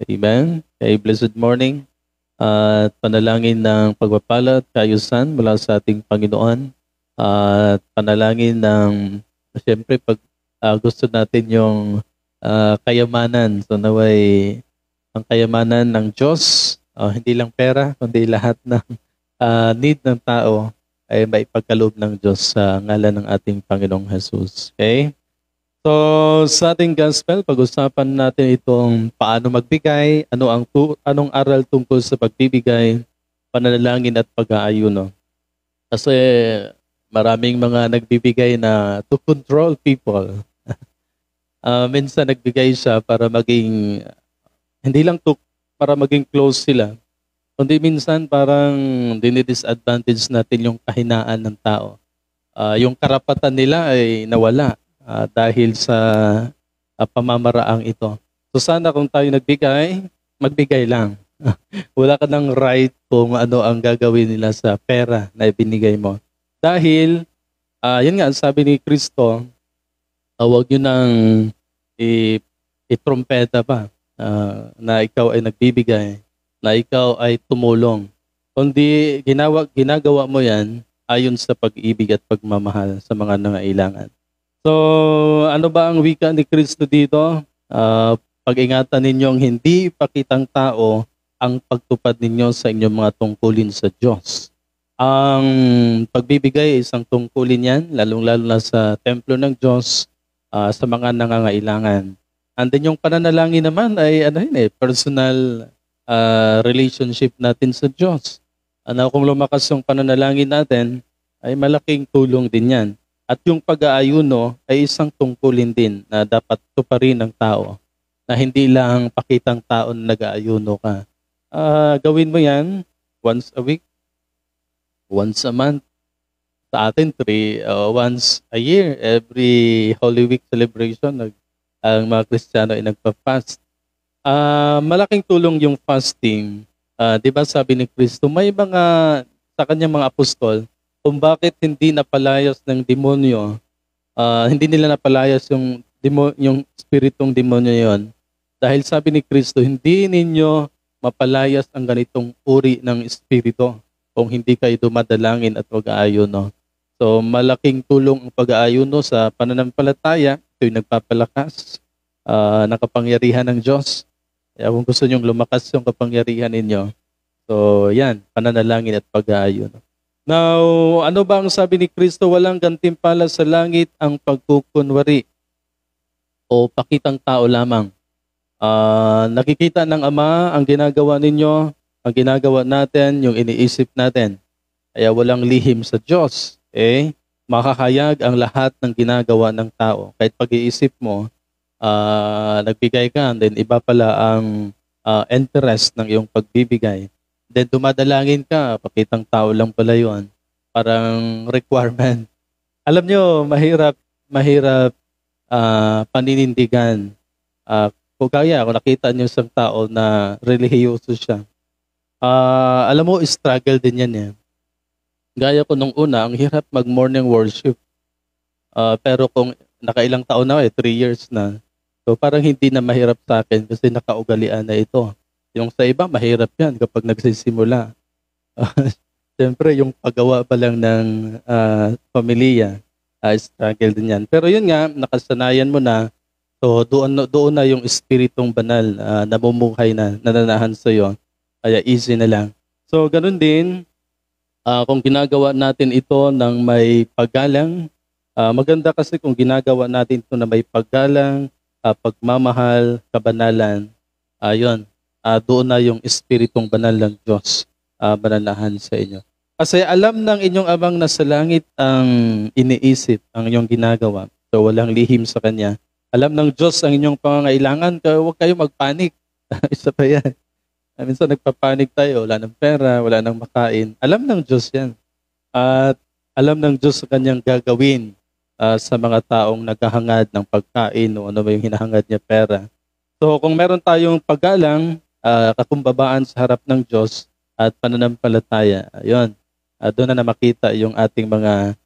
Amen. Kay blessed morning at panalangin ng pagpapala at kaayusan mula sa ating Panginoon at panalangin ng siyempre pag gusto natin yung kayamanan. So naway ang kayamanan ng Diyos, hindi lang pera, kundi lahat ng need ng tao ay maipagkaloob ng Diyos sa ngalan ng ating Panginoong Jesus. Okay? So, sa ating gospel, pag-usapan natin itong paano magbigay, anong aral tungkol sa pagbibigay, pananalangin at pag-aayuno. Kasi maraming mga nagbibigay na to control people. Minsan nagbigay siya para maging, hindi lang para maging close sila, kundi minsan parang dinidisadvantage natin yung kahinaan ng tao. Yung karapatan nila ay nawala. Dahil sa pamamaraang ito. So sana kung tayo magbigay lang. Wala ka ng right kung ano ang gagawin nila sa pera na ibinigay mo. Dahil, yun nga, sabi ni Kristo, huwag nyo nang itrumpeta pa na ikaw ay nagbibigay, na ikaw ay tumulong. Kundi ginagawa mo yan ayon sa pag-ibig at pagmamahal sa mga nangailangan. So, ano ba ang wika ni Kristo dito? Pag-ingatan ninyong hindi ipakitang tao ang pagtupad ninyo sa inyong mga tungkulin sa Diyos. Ang pagbibigay ay isang tungkulin yan, lalong-lalo na sa templo ng Diyos, sa mga nangangailangan. And then yung pananalangin naman ay personal relationship natin sa Diyos. Kung lumakas yung pananalangin natin, ay malaking tulong din yan. At yung pag-aayuno ay isang tungkulin din na dapat tuparin ng tao. Na hindi lang pakitang tao na nag-aayuno ka. Gawin mo yan once a week, once a month. Sa atin, once a year. Every Holy Week celebration, ang mga Kristiyano ay nagpa-fast. Malaking tulong yung fasting. Di ba sabi ni Kristo, may sa kanyang mga apostol, kung bakit hindi napalayas ng demonyo, hindi nila napalayas yung spiritong demonyo yon. Dahil sabi ni Kristo, hindi ninyo mapalayas ang ganitong uri ng espiritu kung hindi kayo dumadalangin at pag-aayuno. So malaking tulong ang pag-aayuno sa pananampalataya. Ito'y nagpapalakas ng kapangyarihan ng Diyos. Kaya kung gusto nyong lumakas yung kapangyarihan ninyo, so yan, pananalangin at pag-aayuno. Now, ano ba ang sabi ni Kristo? Walang gantimpala sa langit ang pagkukunwari o pakitang tao lamang. Nakikita ng Ama ang ginagawa ninyo, ang ginagawa natin, yung iniisip natin. Kaya walang lihim sa Diyos. Makakayag ang lahat ng ginagawa ng tao. Kahit pag-iisip mo, nagbigay ka, then iba pala ang interest ng iyong pagbibigay. Then dumadalangin ka, pakitang tao lang pala yun. Parang requirement. Alam nyo, mahirap paninindigan. Kung nakita nyo isang tao na relihiyoso siya, alam mo, struggle din yan. Gaya ko nung una, ang hirap mag-morning worship. Pero kung nakailang taon na 3 years na, so parang hindi na mahirap sa akin kasi nakaugalian na ito. Yung sa iba, mahirap yan kapag nagsisimula. Siyempre, yung paggawa pa lang ng pamilya, struggle din yan. Pero yun nga, nakasanayan mo na, so doon na yung espiritong banal namumuhay na, nananahan sa iyo. Kaya easy na lang. So, ganun din, kung ginagawa natin ito ng may paggalang, maganda kasi kung ginagawa natin ito na may paggalang, pagmamahal, kabanalan, doon na yung espiritong banal ng Diyos banalahan sa inyo. Kasi alam ng inyong Amang nasa langit ang iniisip, ang inyong ginagawa. So walang lihim sa Kanya. Alam ng Diyos ang inyong pangangailangan, kaya huwag kayo magpanik. Isa pa yan. Minsan nagpapanik tayo, wala ng pera, wala ng makain. Alam ng Diyos yan. At alam ng Diyos sa Kanyang gagawin sa mga taong naghahangad ng pagkain o ano ba yung hinahangad niya pera. So kung meron tayong paggalang, kakumbabaan sa harap ng Diyos at pananampalataya, doon na makita yung ating mga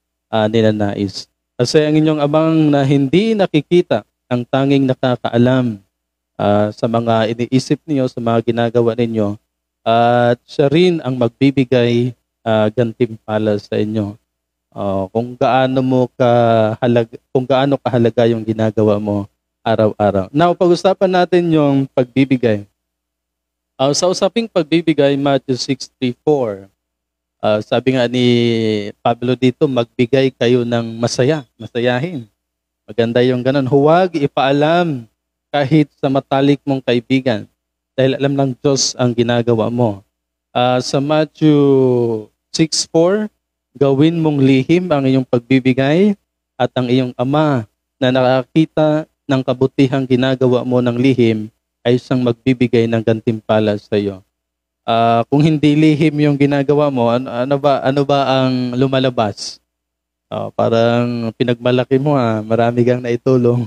ninanais. Kasi ang inyong Amang na hindi nakikita, ang tanging nakakaalam sa mga iniisip niyo, sa mga ginagawa ninyo, at siya rin ang magbibigay gantimpala sa inyo. Kung gaano kahalaga yung ginagawa mo araw-araw. Now, pag-usapan natin yung pagbibigay. Sa usaping pagbibigay, Matthew 6:3-4, sabi nga ni Pablo dito, magbigay kayo ng masayahin. Maganda yung ganun. Huwag ipaalam kahit sa matalik mong kaibigan dahil alam ng Diyos ang ginagawa mo. Sa Matthew 6:4, gawin mong lihim ang iyong pagbibigay at ang iyong ama na nakakita ng kabutihang ginagawa mo ng lihim ay siyang magbibigay ng gantimpala sa iyo. Kung hindi lihim yung ginagawa mo, ano ba ang lumalabas? Parang pinagmalaki mo, marami kang naitulong.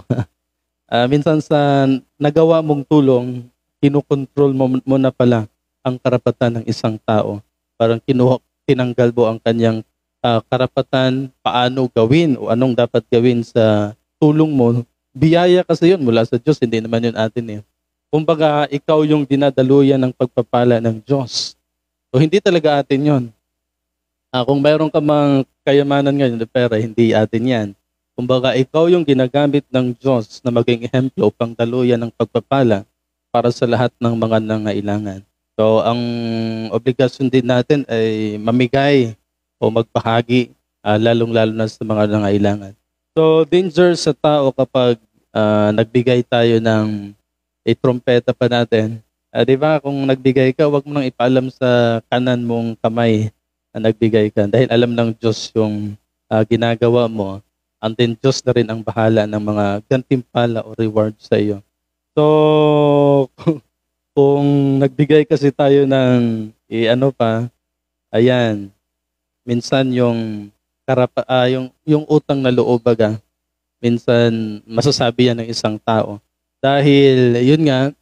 Minsan sa nagawa mong tulong, kinukontrol mo na pala ang karapatan ng isang tao. Parang tinanggal mo ang kanyang karapatan, paano gawin o anong dapat gawin sa tulong mo. Biyaya kasi yun mula sa Diyos, hindi naman yun atin eh. Kumbaga, ikaw yung dinadaluyan ng pagpapala ng Diyos. So, hindi talaga atin yun. Kung mayroon ka mang kayamanan ngayon na pera, hindi atin yan. Kumbaga, ikaw yung ginagamit ng Diyos na maging ehemplo pang daluyan ng pagpapala para sa lahat ng mga nangailangan. So, ang obligasyon din natin ay mamigay o magbahagi, lalong-lalo na sa mga nangailangan. So, danger sa tao kapag nagbigay tayo ng trompeta pa natin. Di ba, kung nagbigay ka, huwag mo nang ipaalam sa kanan mong kamay na nagbigay ka. Dahil alam ng Diyos yung ginagawa mo. And then Diyos na rin ang bahala ng mga gantimpala o reward sa iyo. So, kung nagbigay kasi tayo ng ayan, minsan yung yung utang na loob baga, minsan masasabi yan ng isang tao. Dahil yun nga,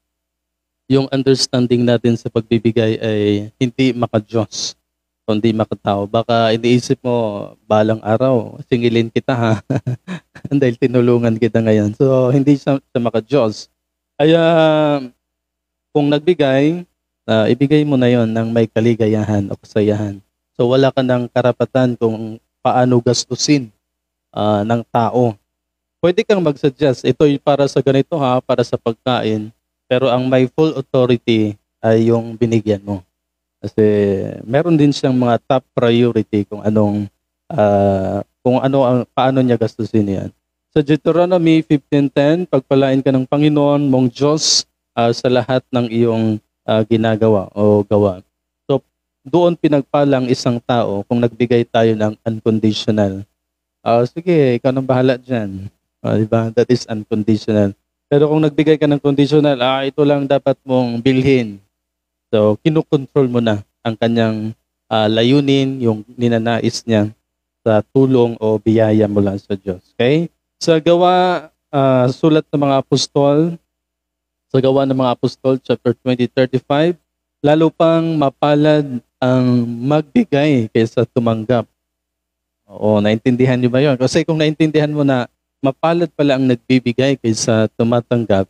yung understanding natin sa pagbibigay ay hindi maka-Diyos, kundi makatao. Baka iniisip mo, balang araw, singilin kita ha, dahil tinulungan kita ngayon. So, hindi siya maka-Diyos. Kaya, kung nagbigay, ibigay mo na yon ng may kaligayahan o kasayahan. So, wala ka ng karapatan kung paano gastusin ng tao. Pwede kang mag-suggest, ito'y para sa ganito ha, para sa pagkain, pero ang may full authority ay yung binigyan mo. Kasi meron din siyang mga top priority kung paano niya gastusin yan. Sa Deuteronomy 15:10, pagpalain ka ng Panginoon mong Diyos sa lahat ng iyong ginagawa o gawa. So, doon pinagpalang isang tao kung nagbigay tayo ng unconditional. Sige, ikaw nang bahala dyan. Diba? That is unconditional. Pero kung nagbigay ka ng conditional, ito lang dapat mong bilhin. So, kinukontrol mo na ang kanyang layunin, yung ninanais niya sa tulong o biyaya mula sa Diyos. Okay? Sa sulat ng mga apostol, sa gawa ng mga apostol, chapter 20:35, lalo pang mapalad ang magbigay kaysa tumanggap. Oo, naintindihan niyo ba yun? Kasi kung naintindihan mo na mapalad pala ang nagbibigay kaysa tumatanggap,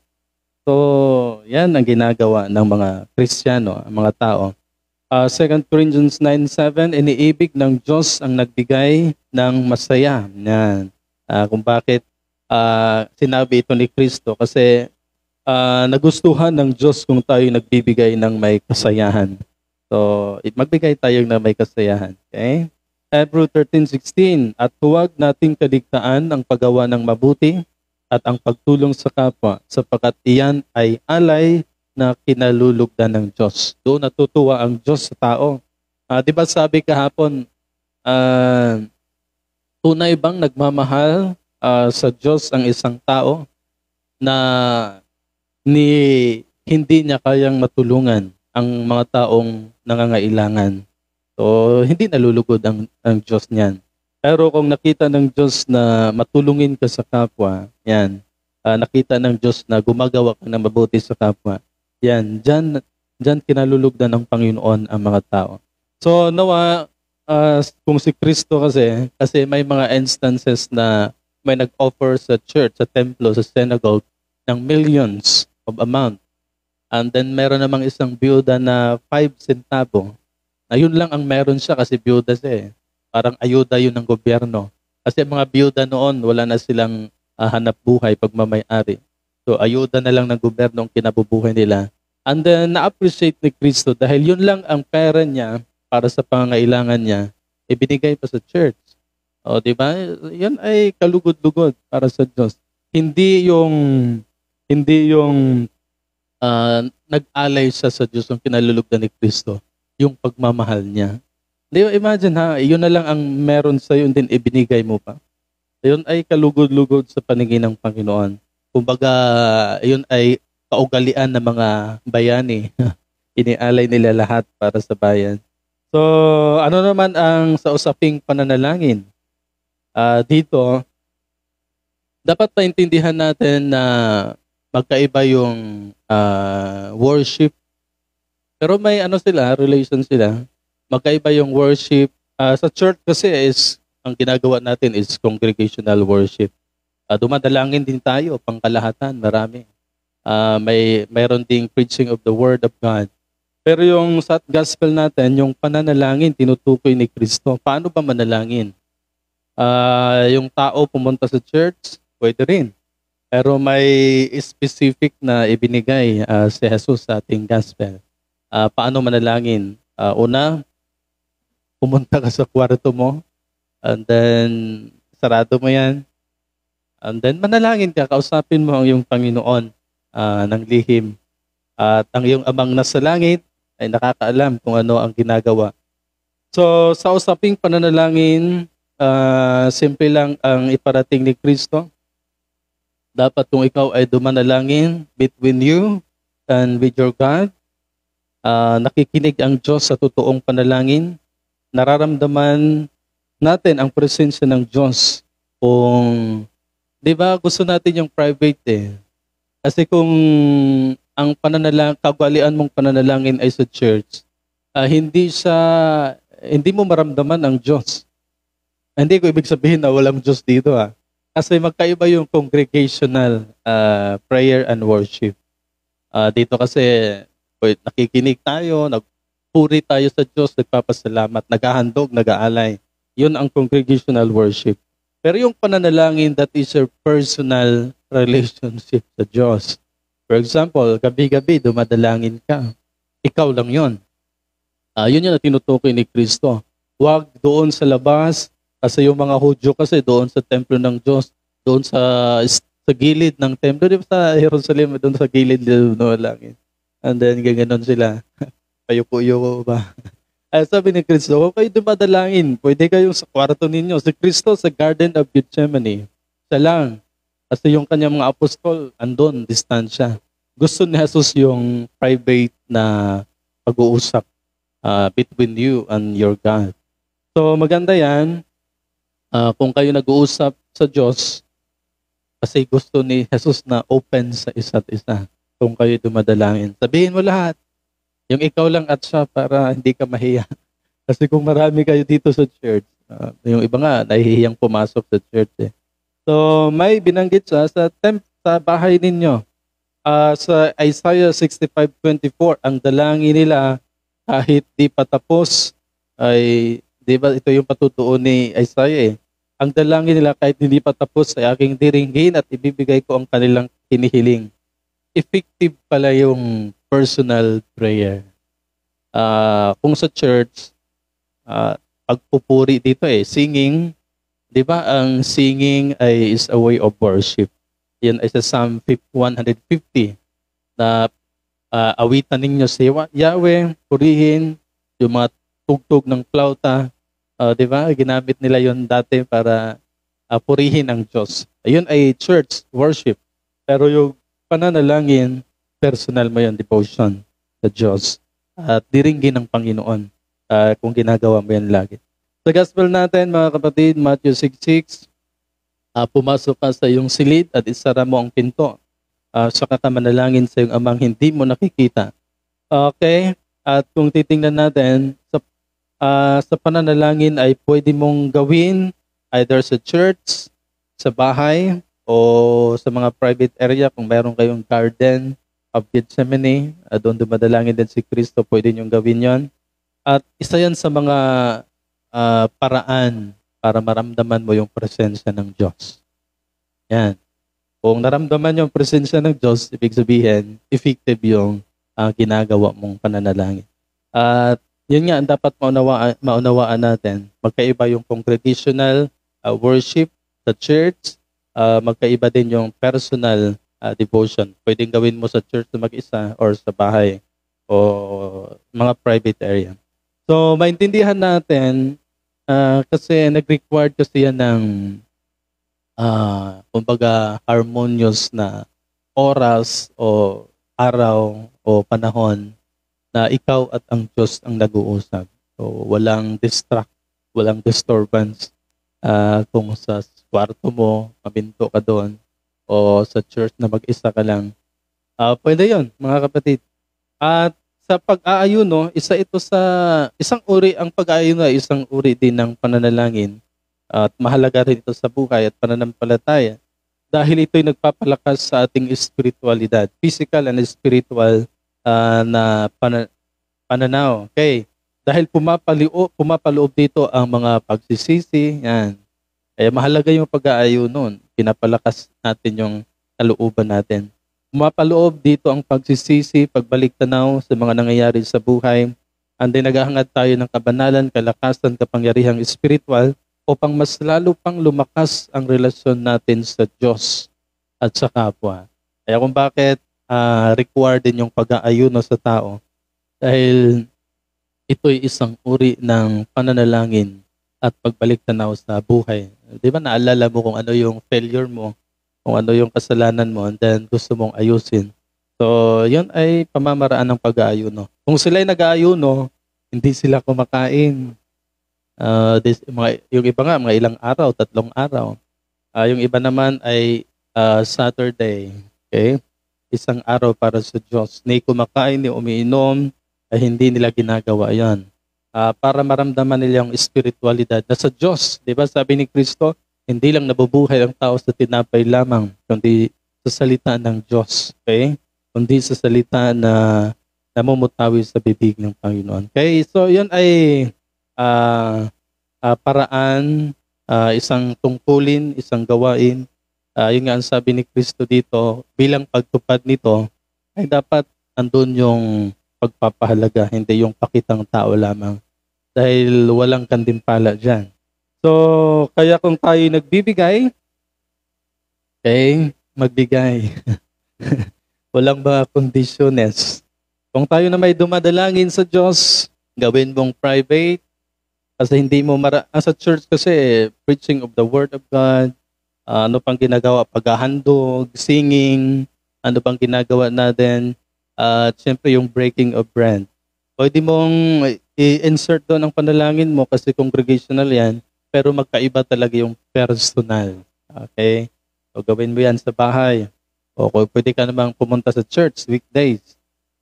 so yan ang ginagawa ng mga Kristiyano, ang mga tao. 2 Corinthians 9:7, iniibig ng Diyos ang nagbigay ng masaya. Yan. Kung bakit sinabi ito ni Kristo, kasi nagustuhan ng Diyos kung tayo nagbibigay ng may kasayahan. So, magbigay tayo ng may kasayahan. Okay? Hebrews 13:16, at huwag nating kaligtaan ang paggawa ng mabuti at ang pagtulong sa kapwa, sapagkat iyan ay alay na kinalulugdan ng Diyos. Doon natutuwa ang Diyos sa tao. Di ba sabi kahapon, tunay bang nagmamahal sa Diyos ang isang tao na hindi niya kayang matulungan ang mga taong nangangailangan? So, hindi nalulugod ang Diyos niyan. Pero kung nakita ng Diyos na matulungin ka sa kapwa, yan, nakita ng Diyos na gumagawa ka ng mabuti sa kapwa, yan, dyan kinalulugdan ng Panginoon ang mga tao. So, nawa, kung si Kristo kasi may mga instances na may nag-offer sa church, sa templo, sa synagogue, ng millions of amount. And then meron namang isang byuda na 5 centavo. Na yun lang ang meron siya kasi byuda siya eh. Parang ayuda yun ng gobyerno. Kasi mga byuda noon, wala na silang hanap buhay pag mamay-ari. So ayuda na lang ng gobyerno ang kinabubuhay nila. And then na-appreciate ni Kristo dahil yun lang ang pera niya para sa pangangailangan niya, ibinigay pa sa church. O, di ba? Yan ay kalugod-lugod para sa Diyos. Hindi yung nag-alay siya sa Diyos ang kinalulugdan ni Kristo, yung pagmamahal niya. Di ba, imagine ha, yun na lang ang meron sa yun din ibinigay mo pa. Yun ay kalugod-lugod sa paningin ng Panginoon. Kumbaga, yun ay kaugalian ng mga bayani. Inialay nila lahat para sa bayan. So, ano naman ang sa usaping pananalangin? Dito, dapat paintindihan natin na magkaiba yung worship. Pero may relation sila. Magkaiba yung worship. Sa church kasi ang ginagawa natin is congregational worship. Dumadalangin din tayo, pangkalahatan, marami. Mayroon ding preaching of the Word of God. Pero yung sa gospel natin, yung pananalangin, tinutukoy ni Kristo. Paano ba manalangin? Yung tao pumunta sa church, pwede rin. Pero may specific na ibinigay si Jesus sa ating gospel. Paano manalangin? Una, pumunta ka sa kwarto mo, and then sarado mo yan, and then manalangin ka, kausapin mo ang iyong Panginoon ng lihim. At ang iyong amang nasa langit ay nakakaalam kung ano ang ginagawa. So, sa usaping pananalangin, simple lang ang iparating ni Kristo. Dapat kung ikaw ay dumanalangin between you and with your God, nakikinig ang Diyos sa totoong panalangin, nararamdaman natin ang presensya ng Diyos. Kung, di ba, gusto natin yung private eh. Kasi kung ang kagwalian mong pananalangin ay sa church, hindi mo maramdaman ang Diyos. Hindi ko ibig sabihin na walang Diyos dito Kasi magkaiba yung congregational prayer and worship. Dito kasi nakikinig tayo, nagpuri tayo sa Diyos, nagpapasalamat, naghahandog, nag-aalay. Yun ang congregational worship. Pero yung pananalangin, that is your personal relationship sa Diyos. For example, gabi-gabi, dumadalangin ka. Ikaw lang yun. Yun yung tinutukoy ni Kristo. Huwag doon sa labas, kasi yung mga Hudyo kasi doon sa templo ng Diyos, doon sa gilid ng templo, di ba sa Jerusalem, doon sa gilid ng langit. And then, gano'n sila. Payuko-yuko ba? Sabi ni Kristo, kung kayo dumadalangin, pwede kayong sa kwarto ninyo. Si Kristo sa Garden of Gethsemane, siya lang. Kasi yung kanyang mga apostol, andun, distansya. Gusto ni Jesus yung private na pag-uusap between you and your God. So maganda yan, kung kayo nag-uusap sa Diyos, kasi gusto ni Jesus na open sa isa't isa. Kung kayo dumadalangin, sabihin mo lahat. Yung ikaw lang at siya para hindi ka mahiya. Kasi kung marami kayo dito sa church, yung iba nga, nahihiyang pumasok sa church eh. So, may binanggit siya sa bahay ninyo. Sa Isaiah 65:24, ang dalangin nila kahit di pa tapos, ay, di ba ito yung patutuon ni Isaiah eh. Ang dalangin nila kahit hindi pa tapos ay aking diringgin at ibibigay ko ang kanilang hinihiling. Effective pala yung personal prayer. Kung sa church, pagpupuri dito singing, di ba ang singing is a way of worship. Yan ay sa Psalm 150 na awitan ninyo si Yahweh, purihin, yung mga tugtog ng flauta, di ba? Ginamit nila yon dati para purihin ang Diyos. Ayun ay church worship. Pero yung pananalangin, personal mo yung devotion sa Diyos. At diringgin ng Panginoon kung ginagawa mo yan lagi. Sa gospel natin, mga kapatid, Matthew 6:6, pumasok ka sa iyong silid at isara mo ang pinto. Saka ka manalangin sa iyong amang hindi mo nakikita. Okay? At kung titingnan natin, sa pananalangin ay pwede mong gawin either sa church, sa bahay, o sa mga private area kung meron kayong garden. of Gethsemane, doon dumadalangin din si Kristo, pwede niyong gawin yon. At isa yan sa mga paraan para maramdaman mo yung presensya ng Diyos. Yan. Kung naramdaman yung presensya ng Diyos, ibig sabihin, effective yung ginagawa mong pananalangin. At yun nga, ang dapat maunawaan natin. Magkaiba yung congregational worship sa church, magkaiba din yung personal devotion. Pwedeng gawin mo sa church na mag-isa or sa bahay o mga private area. So, maintindihan natin kasi nag-required kasi yan ng kumbaga harmonious na oras o araw o panahon na ikaw at ang Diyos ang nag-uusap. So, walang walang disturbance. Kung sa kwarto mo, maminto ka doon, o sa church na mag-isa ka lang, pwede yon mga kapatid. At sa pag-aayuno, ang pag-aayuno ay isang uri din ng pananalangin at mahalaga rin ito sa buhay at pananampalataya dahil ito'y nagpapalakas sa ating espiritualidad, physical and spiritual na pananaw. Okay? Dahil pumapaloob dito ang mga pagsisisi, yan. Kaya mahalaga yung pag-aayuno. Pinapalakas natin yung kalooban natin. Pumapaloob dito ang pagsisisi, pagbalik-tanaw sa mga nangyayari sa buhay. And then naghahangad tayo ng kabanalan, kalakasan, kapangyarihang spiritual upang mas lalo pang lumakas ang relasyon natin sa Diyos at sa kapwa. Kaya kung bakit required din yung pag-aayuno sa tao dahil ito'y isang uri ng pananalangin at pagbalik-tanaw sa buhay. Di ba naalala mo kung ano yung failure mo, kung ano yung kasalanan mo, and then gusto mong ayusin. So, yun ay pamamaraan ng pag-aayuno. Kung sila'y nag-aayuno, hindi sila kumakain. Yung iba nga, mga ilang araw, 3 araw. Yung iba naman ay Saturday. Okay? Isang araw para sa Diyos. Ni kumakain, ni umiinom, ay hindi nila ginagawa yan. Para maramdaman nila yung spiritualidad na sa Diyos. Di ba sabi ni Kristo, hindi lang nabubuhay ang tao sa tinapay lamang, kundi sa salita ng Diyos. Okay? Kundi sa salita na namumutawi sa bibig ng Panginoon. Okay? So, yun ay paraan, isang tungkulin, isang gawain. Yun nga ang sabi ni Kristo dito, bilang pagtupad nito, ay dapat andun yung pagpapahalaga, hindi yung pakitang tao lamang. Dahil walang kandimpala dyan. So, kaya kung tayo nagbibigay, okay, magbigay. Walang mga kondisyones. Kung tayo na may dumadalangin sa Diyos, gawin mong private, kasi hindi mo sa church kasi, preaching of the Word of God, ano pang ginagawa, paghahandog, singing, ano pang ginagawa natin, at siyempre yung breaking of bread. Pwede mong i-insert doon ang panalangin mo kasi congregational yan, pero magkaiba talaga yung personal. Okay? So gawin mo yan sa bahay. O pwede ka namang pumunta sa church weekdays.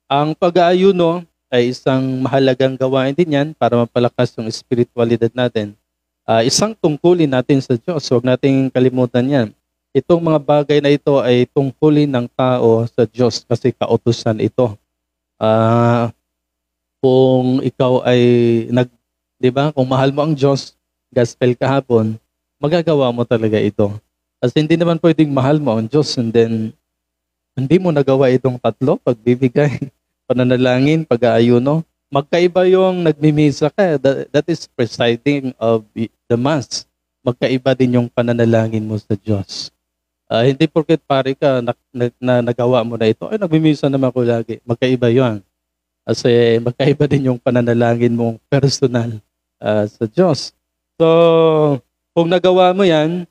Ang pag-aayuno ay isang mahalagang gawain din yan para mapalakas yung spiritualidad natin. Isang tungkulin natin sa Diyos. Huwag nating kalimutan yan. Itong mga bagay na ito ay tungkulin ng tao sa Diyos kasi kautusan ito. Kung ikaw ay di ba, kung mahal mo ang Diyos, gospel kahapon, magagawa mo talaga ito. Kasi hindi naman pwedeng mahal mo ang Diyos and then hindi mo nagawa itong 3, pagbibigay, pananalangin, pag-aayuno. Magkaiba yung nagmimisa ka. That is presiding of the Mass. Magkaiba din yung pananalangin mo sa Diyos. Hindi porket pare ka na nagawa mo na ito, ay nagmimisa naman ko lagi. Magkaiba yun. Kasi magkaiba din yung pananalangin mong personal sa Diyos. So, kung nagawa mo yan,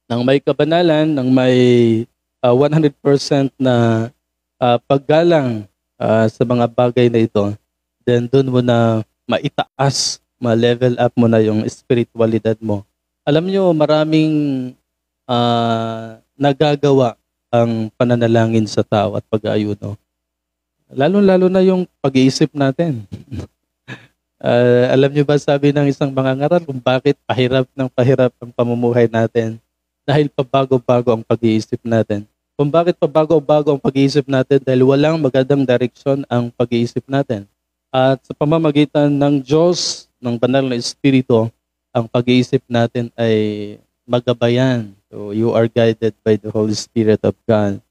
ng may kabanalan, ng may 100% na paggalang sa mga bagay na ito, then doon mo na maitaas, ma-level up mo na yung spiritualidad mo. Alam nyo, maraming nagagawa ang pananalangin sa tao at pag-aayuno. Lalo-lalo na yung pag-iisip natin. Alam nyo ba sabi ng isang mangangaral kung bakit pahirap ng pahirap ang pamumuhay natin? Dahil pabago-bago ang pag-iisip natin. Kung bakit pabago-bago ang pag-iisip natin dahil walang magandang direksyon ang pag-iisip natin. At sa pamamagitan ng Diyos, ng banal na Espiritu, ang pag-iisip natin ay magabayan. So you are guided by the Holy Spirit of God.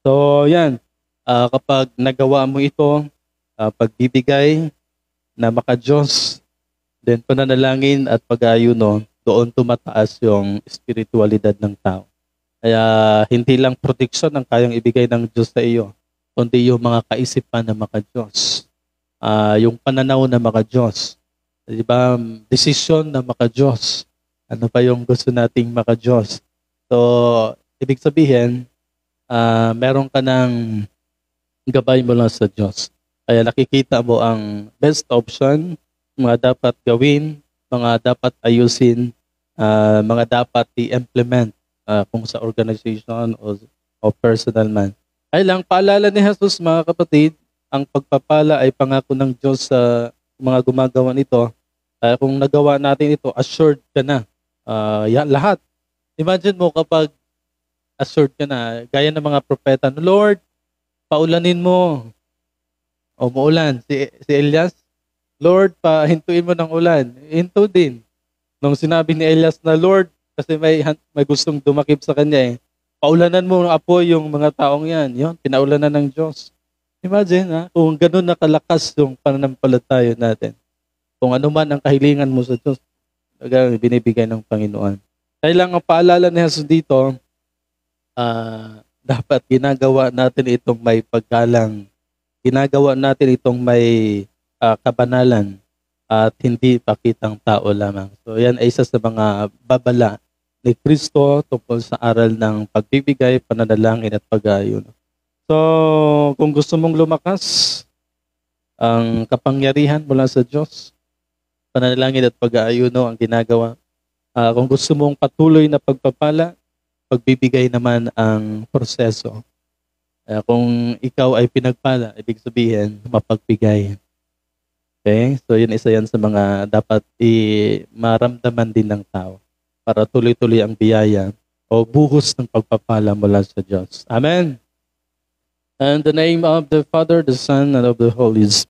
So yan, kapag nagawa mo ito, pagbibigay na maka-Diyos, then pananalangin at pag-ayuno, doon tumataas yung espiritualidad ng tao. Kaya hindi lang proteksyon ang kayang ibigay ng Diyos sa iyo, kundi yung mga kaisipan na maka-Diyos. Yung pananaw na maka-Diyos. Di ba? Desisyon na maka-Diyos. Ano pa yung gusto nating maka-Diyos? So, ibig sabihin, meron ka ng gabay mo lang sa Diyos. Kaya nakikita mo ang best option, mga dapat gawin, mga dapat ayusin, mga dapat i-implement kung sa organization o personal man. Ay lang, paalala ni Jesus mga kapatid, ang pagpapala ay pangako ng Diyos sa mga gumagawa nito. Kung nagawa natin ito, assured ka na. Lahat. Imagine mo kapag assured ka na, gaya ng mga propeta, Lord, paulanin mo. O maulan. Si Elias, Lord, pahintuin mo ng ulan. Hinto din. Nung sinabi ni Elias na, Lord, kasi may gustong dumakip sa kanya paulanan mo ng apoy yung mga taong yan. Yun, pinaulanan ng Diyos. Imagine, kung ganun nakalakas yung pananampalataya natin. Kung ano man ang kahilingan mo sa Diyos, binibigay ng Panginoon. Kailangan paalala ni Jesus dito, dapat ginagawa natin itong may paggalang. Ginagawa natin itong may kabanalan at hindi pakitang tao lamang. So yan ay isa sa mga babala ni Kristo tungkol sa aral ng pagbibigay, pananalangin at pag-ayuno. So kung gusto mong lumakas ang kapangyarihan mula sa Diyos, pananalangin at pag-ayuno ang ginagawa. Kung gusto mong patuloy na pagpapala, pagbibigay naman ang proseso. Kung ikaw ay pinagpala, ibig sabihin, mapagbigay. Okay? So yun, isa yan sa mga dapat maramdaman din ng tao para tuloy-tuloy ang biyaya o buhos ng pagpapala mula sa Diyos. Amen. In the name of the Father, the Son, and of the Holy Spirit.